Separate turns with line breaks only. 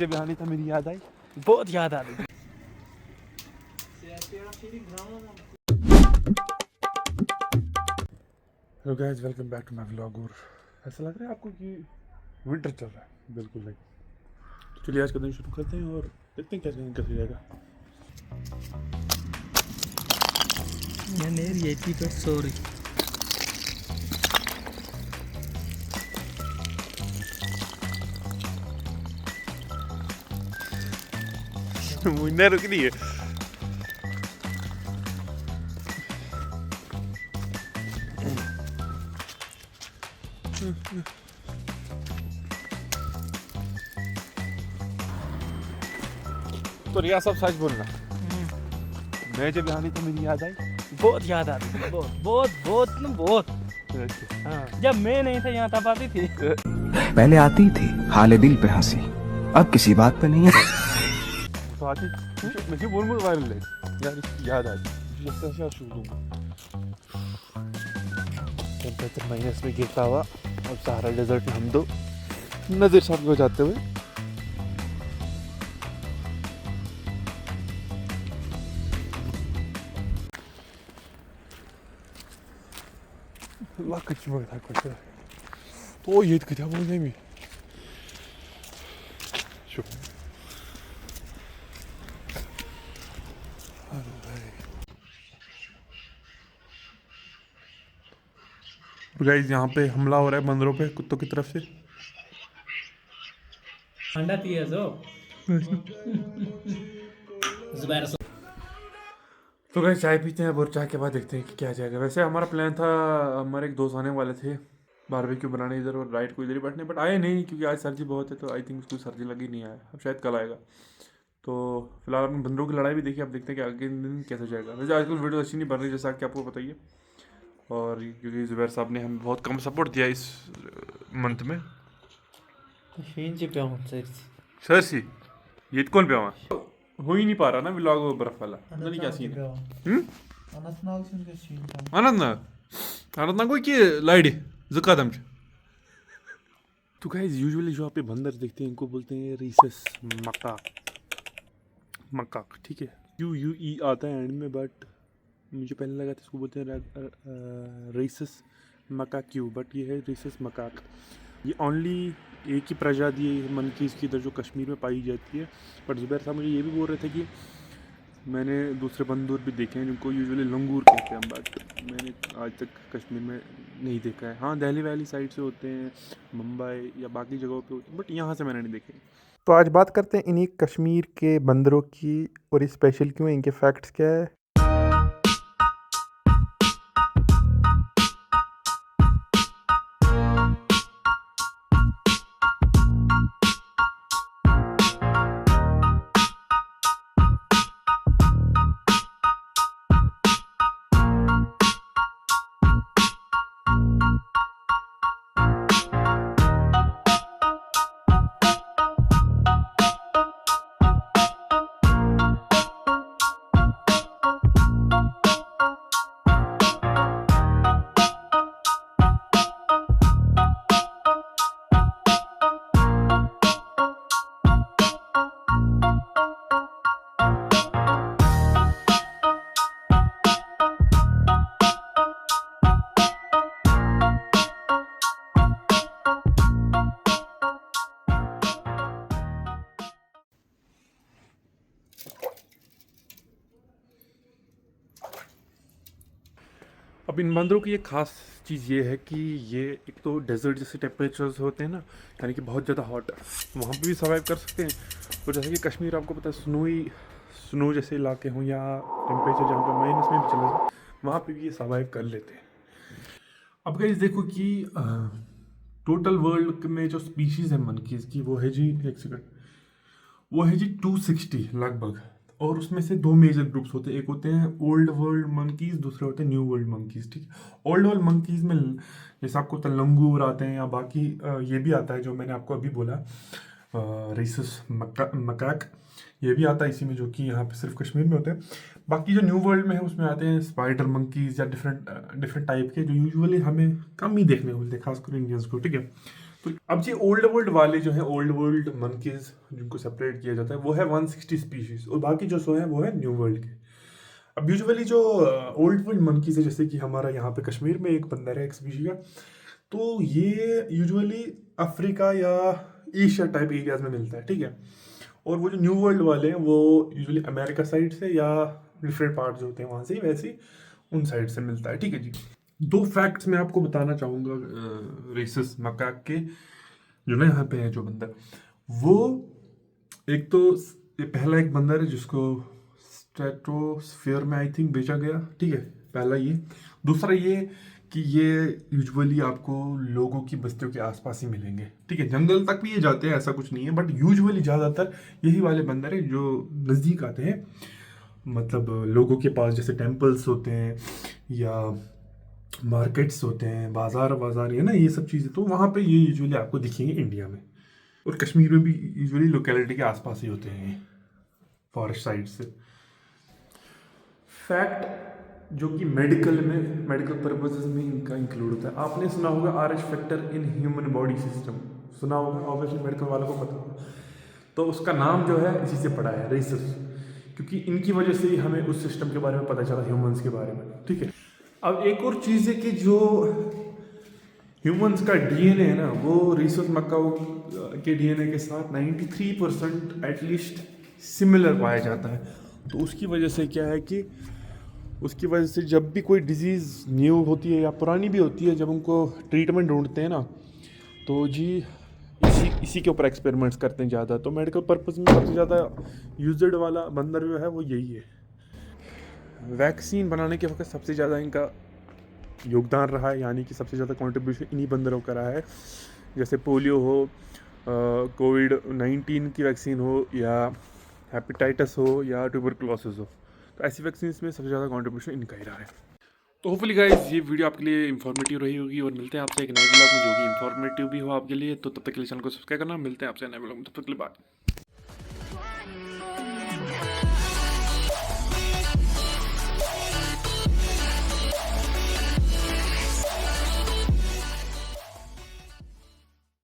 जब यहाँ नहीं था मेरी याद आई,
बहुत याद आ रही।
Hello guys, welcome back to my vlog. और ऐसा लग रहा है आपको कि विंटर चल रहा है? बिल्कुल नहीं। तो चलिए आज का दिन शुरू करते हैं और देखते हैं कैसे जाएगा।
मैं 80 पे सॉरी।
मुन्ना रुक रही है। तो रिया सब सच बोलना, मैं जब यहाँ नहीं था मेरी याद आई।
बहुत याद आ रही। बहुत बहुत बहुत ना बहुत। हाँ, जब मैं नहीं था यहाँ तब आती थी।
पहले आती थी हाले दिल पे हंसी, अब किसी बात पे नहीं है।
तो आके मुझे बोल वायरल है यार, इसकी याद आ गई। लगता है शायद शुरू दूंगा। टेम्परेचर माइनस में गिरता हुआ और सहारा डेजर्ट में हम दो नजर सामने हो जाते हुए ला कच्ची मग था कुछ तो येत किती बोल नाही मी शो गाइस, यहाँ पे हमला हो रहा है बंदरों पे, कुत्तों की तरफ से।
ठंडा पिए जो जुबैर।
तो गाइस चाय पीते हैं और चाय के बाद देखते हैं कि क्या जाएगा। वैसे हमारा प्लान था, हमारे एक दोस्त आने वाले थे बारबेक्यू बनाने इधर और राइट को इधर ही बैठने, बट आए नहीं क्योंकि आज सर्दी बहुत है। तो आई थिंक उसको सर्दी लगी नहीं आया, अब शायद कल आएगा। तो फिलहाल अपने बंदरों की लड़ाई भी देखी, अब देखते हैं कि आगे दिन कैसे जाएगा। वैसे आजकल वीडियो अच्छी नहीं बन रही जैसा कि आपको बताइए, और क्योंकि जुबैर साहब ने हमें बहुत कम सपोर्ट दिया इस मंथ में। सर सी ये कौन पे हुआ हो ही नहीं पा रहा ना व्लॉग बर्फ वाला, पता नहीं क्या सीन है। अनंतनाग कोई की लाइड कदम। तो गाइस यूजुअली जो आप ये बंदर देखते हैं इनको बोलते हैं रीसस मकाक, ठीक है। यू आता है एंड में, बट मुझे पहले लगा था इसको बोलते हैं रीसस मकाक्यू, बट ये है रीसस मकाक। ये ओनली एक ही प्रजाति है मंकीज़ की इधर जो कश्मीर में पाई जाती है। बट जुबैर साहब मुझे ये भी बोल रहे थे कि मैंने दूसरे बंदूर भी देखे हैं जिनको यूजुअली लंगूर कहते हैं, बट मैंने आज तक कश्मीर में नहीं देखा है। हाँ, दिल्ली वैली साइड से होते हैं, मुंबई या बाकी जगहों पे होते हैं, बट यहाँ से मैंने नहीं देखे। तो आज बात करते हैं इन्हीं कश्मीर के बंदरों की, और ये स्पेशल क्यों है, इनके फैक्ट्स क्या है। अब इन बंदरों की एक ख़ास चीज़ ये है कि ये एक तो डेजर्ट जैसे टेम्परेचर्स होते हैं ना, यानी कि बहुत ज़्यादा हॉट, वहाँ पे भी सर्वाइव कर सकते हैं। और जैसे कि कश्मीर आपको पता है स्नो जैसे इलाके हों या टेम्परेचर जहाँ पे माइनस में भी चले जाए, वहाँ पे भी ये सर्वाइव कर लेते हैं। अब गाइस देखो कि टोटल वर्ल्ड में जो स्पीशीज़ है मंकीज़ की वो है जी, एक सेकंड, वो है जी 260 लगभग। और उसमें से दो मेजर ग्रुप्स होते हैं, एक होते हैं ओल्ड वर्ल्ड मंकीज़, दूसरे होते हैं न्यू वर्ल्ड मंकीज़, ठीक है। ओल्ड वर्ल्ड मंकीज़ में जैसे आपको पता है लंगूर आते हैं या बाकी ये भी आता है जो मैंने आपको अभी बोला, रीसस मकाक, ये भी आता है इसी में, जो कि यहाँ पे सिर्फ कश्मीर में होते हैं। बाकी जो न्यू वर्ल्ड में है उसमें आते हैं स्पाइडर मंकीज़ या डिफरेंट टाइप के, जो यूजुअली हमें कम ही देखने को मिलते हैं, खासकर इंडियंस को, ठीक है। तो अब ये ओल्ड वर्ल्ड वाले जो हैं, ओल्ड वर्ल्ड मंकीज जिनको सेपरेट किया जाता है, वो है 160 स्पीशीज, और बाकी जो सो है वो है न्यू वर्ल्ड के। अब यूजुअली जो ओल्ड वर्ल्ड मंकीज है, जैसे कि हमारा यहाँ पे कश्मीर में एक बंदर है एक स्पीशी का, तो ये यूजुअली अफ्रीका या एशिया टाइप एरियाज में मिलता है, ठीक है। और वो जो न्यू वर्ल्ड वाले हैं वो यूजुअली अमेरिका साइड से या डिफरेंट पार्ट जो होते हैं वहाँ से ही वैसे ही उन साइड से मिलता है, ठीक है जी। दो फैक्ट्स मैं आपको बताना चाहूँगा रेसिस मकाक के, जो ना यहाँ पे है जो बंदर, वो एक तो ये पहला एक बंदर है जिसको स्ट्रेटोस्फीयर में आई थिंक बेचा गया, ठीक है, पहला ये। दूसरा ये कि ये यूजुअली आपको लोगों की बस्तियों के आसपास ही मिलेंगे, ठीक है। जंगल तक भी ये जाते हैं, ऐसा कुछ नहीं है, बट यूजुअली ज़्यादातर यही वाले बंदर हैं जो नज़दीक आते हैं, मतलब लोगों के पास, जैसे टेम्पल्स होते हैं या मार्केट्स होते हैं, बाजार है ना, ये सब चीज़ें, तो वहाँ पे ये यूजुअली आपको दिखेंगे इंडिया में। और कश्मीर में भी यूजुअली लोकेलिटी के आसपास ही होते हैं, फॉरेस्ट साइड से। फैक्ट जो कि मेडिकल पर्पसेस में इनका इंक्लूड होता है, आपने सुना होगा RH factor in human body system, सुना होगा, ऑब्वियसली मेडिकल वालों को पता होगा। तो उसका नाम जो है इसी से पड़ा है, रेसिस, क्योंकि इनकी वजह से ही हमें उस सिस्टम के बारे में पता चला, ह्यूमंस के बारे में, ठीक है। अब एक और चीज़ है कि जो ह्यूमंस का DNA है ना, वो रेसिस मकाओ के DNA के साथ 93% एटलीस्ट सिमिलर पाया जाता है। तो उसकी वजह से क्या है कि उसकी वजह से जब भी कोई डिजीज़ न्यू होती है या पुरानी भी होती है, जब उनको ट्रीटमेंट ढूंढते हैं ना, तो जी इसी के ऊपर एक्सपेरिमेंट्स करते हैं ज़्यादा। तो मेडिकल पर्पस में सबसे ज़्यादा यूज्ड वाला बंदर जो है वो यही है। वैक्सीन बनाने के वक्त सबसे ज़्यादा इनका योगदान रहा है, यानी कि सबसे ज़्यादा कंट्रीब्यूशन इन्हीं बंदरों का रहा है। जैसे पोलियो हो, कोविड-19 की वैक्सीन हो, या हेपेटाइटिस हो, या ट्यूबरकुलोसिस हो, तो ऐसी वैक्सीन में सबसे ज़्यादा कंट्रीब्यूशन इनका ही रहा है। तो होपफुली गाइस ये वीडियो आपके लिए इन्फॉर्मेटिव रही होगी, और मिलते हैं आपसे एक नए ब्लॉग में जो कि इन्फॉर्मेटिव भी हो आपके लिए। तो तब तक के लिए चैनल को सब्सक्राइब करना, मिलते हैं आपसे नए ब्लॉग में, तब तक के लिए बाय।